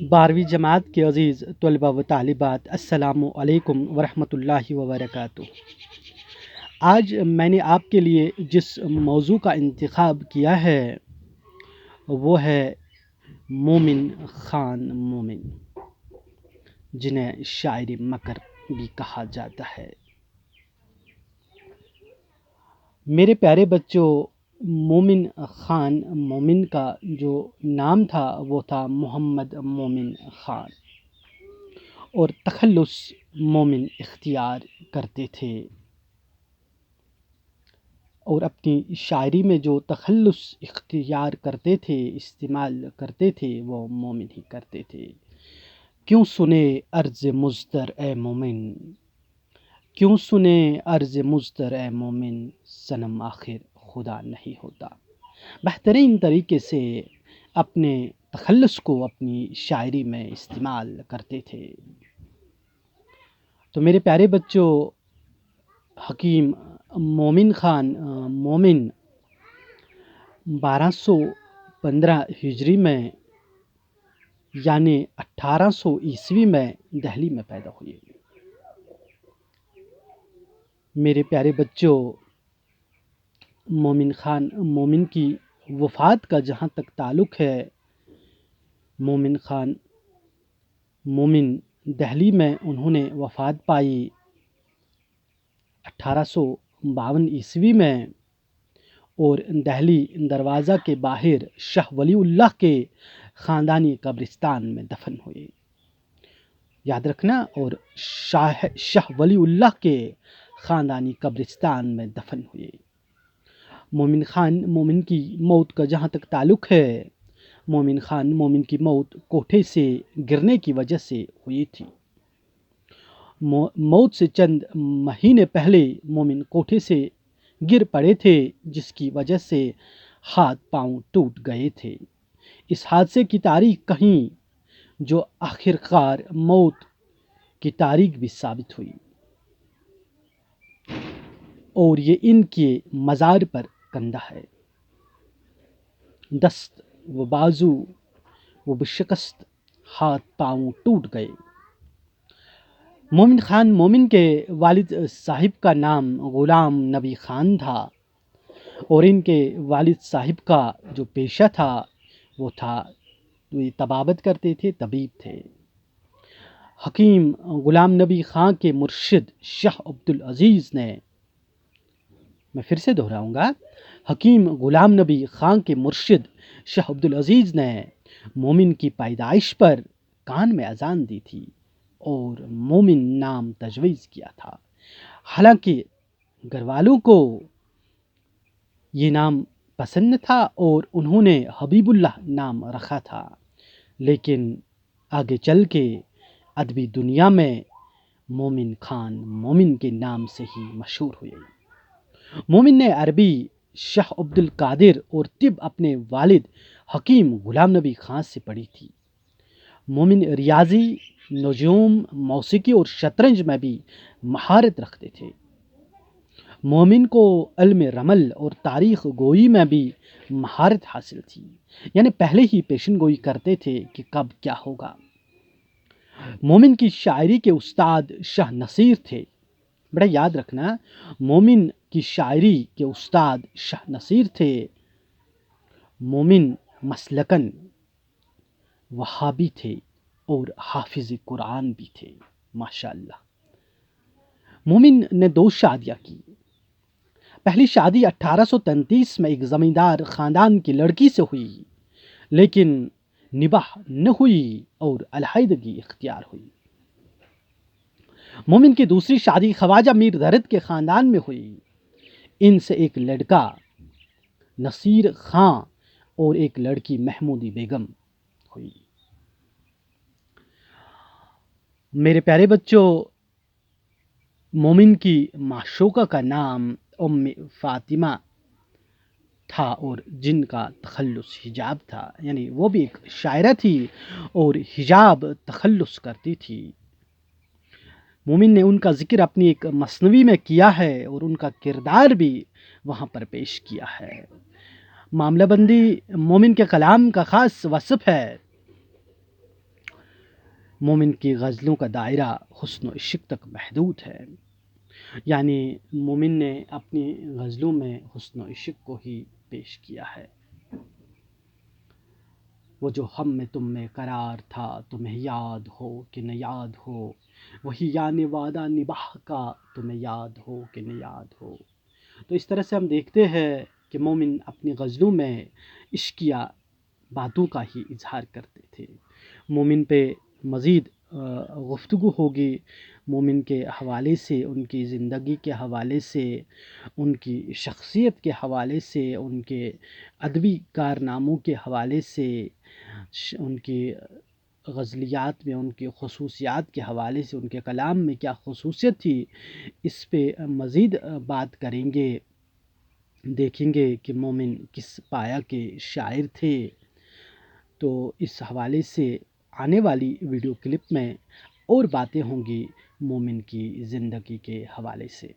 12ویں جماعت کے عزیز طلباء و طالبات، السلام علیکم ورحمۃ اللہ وبرکاتہ۔ آج میں نے آپ کے لیے جس موضوع کا انتخاب کیا ہے وہ ہے مومن خان مومن، جنہیں شاعر مکر بھی کہا جاتا ہے۔ میرے پیارے بچوں، مومن خان مومن کا جو نام تھا وہ تھا محمد مومن خان، اور تخلص مومن اختیار کرتے تھے، اور اپنی شاعری میں جو تخلص اختیار کرتے تھے، استعمال کرتے تھے، وہ مومن ہی کرتے تھے۔ کیوں سنے عرض مضطر اے مومن، کیوں سنے عرض مضطر اے مومن، صنم آخر خدا نہیں ہوتا۔ بہترین طریقے سے اپنے تخلص کو اپنی شاعری میں استعمال کرتے تھے۔ تو میرے پیارے بچوں، حکیم مومن خان مومن 1215 ہجری میں یعنی 1800 عیسوی میں دہلی میں پیدا ہوئے۔ میرے پیارے بچوں، مومن خان مومن کی وفات کا جہاں تک تعلق ہے، مومن خان مومن دہلی میں انہوں نے وفات پائی 1852 عیسوی میں، اور دہلی دروازہ کے باہر شاہ ولی اللہ کے خاندانی قبرستان میں دفن ہوئے۔ یاد رکھنا، اور شاہ ولی اللہ کے خاندانی قبرستان میں دفن ہوئے۔ مومن خان مومن کی موت کا جہاں تک تعلق ہے، مومن خان مومن کی موت کوٹھے سے گرنے کی وجہ سے ہوئی تھی۔ موت سے چند مہینے پہلے مومن کوٹھے سے گر پڑے تھے، جس کی وجہ سے ہاتھ پاؤں ٹوٹ گئے تھے۔ اس حادثے کی تاریخ کہیں جو آخر کار موت کی تاریخ بھی ثابت ہوئی، اور یہ ان کے مزار پر کندہ ہے۔ دست و بازو و بشکست، ہاتھ پاؤں ٹوٹ گئے۔ مومن خان مومن کے والد صاحب کا نام غلام نبی خان تھا، اور ان کے والد صاحب کا جو پیشہ تھا وہ طبابت کرتے تھے، طبیب تھے۔ حکیم غلام نبی خان کے مرشد شاہ عبدالعزیز نے، میں پھر سے دہراؤں گا، حکیم غلام نبی خان کے مرشد شاہ عبدالعزیز نے مومن کی پیدائش پر کان میں اذان دی تھی اور مومن نام تجویز کیا تھا۔ حالانکہ گھر والوں کو یہ نام پسند تھا اور انہوں نے حبیب اللہ نام رکھا تھا، لیکن آگے چل کے ادبی دنیا میں مومن خان مومن کے نام سے ہی مشہور ہوئے۔ مومن نے عربی شاہ عبد القادر اور طب اپنے والد حکیم غلام نبی خان سے پڑھی تھی۔ مومن ریاضی، نجوم، موسیقی اور شطرنج میں بھی مہارت رکھتے تھے۔ مومن کو علم رمل اور تاریخ گوئی میں بھی مہارت حاصل تھی، یعنی پہلے ہی پیشن گوئی کرتے تھے کہ کب کیا ہوگا۔ مومن کی شاعری کے استاد شاہ نصیر تھے۔ بڑا یاد رکھنا، مومن کی شاعری کے استاد شاہ نصیر تھے۔ مومن مسلکن وہابی تھے اور حافظ قرآن بھی تھے، ماشاءاللہ۔ مومن نے 2 شادیاں کی۔ پہلی شادی 1833 میں ایک زمیندار خاندان کی لڑکی سے ہوئی، لیکن نباہ نہ ہوئی اور علیحدگی اختیار ہوئی۔ مومن کی دوسری شادی خواجہ میر درد کے خاندان میں ہوئی۔ ان سے ایک لڑکا نصیر خاں اور ایک لڑکی محمودی بیگم ہوئی۔ میرے پیارے بچوں، مومن کی معشوقہ کا نام ام فاطمہ تھا، اور جن کا تخلص حجاب تھا، یعنی وہ بھی ایک شاعرہ تھی اور حجاب تخلص کرتی تھی۔ مومن نے ان کا ذکر اپنی ایک مثنوی میں کیا ہے اور ان کا کردار بھی وہاں پر پیش کیا ہے۔ معاملہ بندی مومن کے کلام کا خاص وصف ہے۔ مومن کی غزلوں کا دائرہ حسن و عشق تک محدود ہے، یعنی مومن نے اپنی غزلوں میں حسن و عشق کو ہی پیش کیا ہے۔ وہ جو ہم میں تم میں قرار تھا تمہیں یاد ہو کہ نہ یاد ہو، وہی یعنی وعدہ نباہ کا تمہیں یاد ہو کہ نہ یاد ہو۔ تو اس طرح سے ہم دیکھتے ہیں کہ مومن اپنی غزلوں میں عشقیہ باتوں کا ہی اظہار کرتے تھے۔ مومن پہ مزید گفتگو ہوگی، مومن کے حوالے سے، ان کی زندگی کے حوالے سے، ان کی شخصیت کے حوالے سے، ان کے ادبی کارناموں کے حوالے سے، ان کی غزلیات میں ان کی خصوصیات کے حوالے سے، ان کے کلام میں کیا خصوصیت تھی، اس پہ مزید بات کریں گے، دیکھیں گے کہ مومن کس پایہ کے شاعر تھے۔ تو اس حوالے سے آنے والی ویڈیو کلپ میں اور باتیں ہوں گی مومن کی زندگی کے حوالے سے۔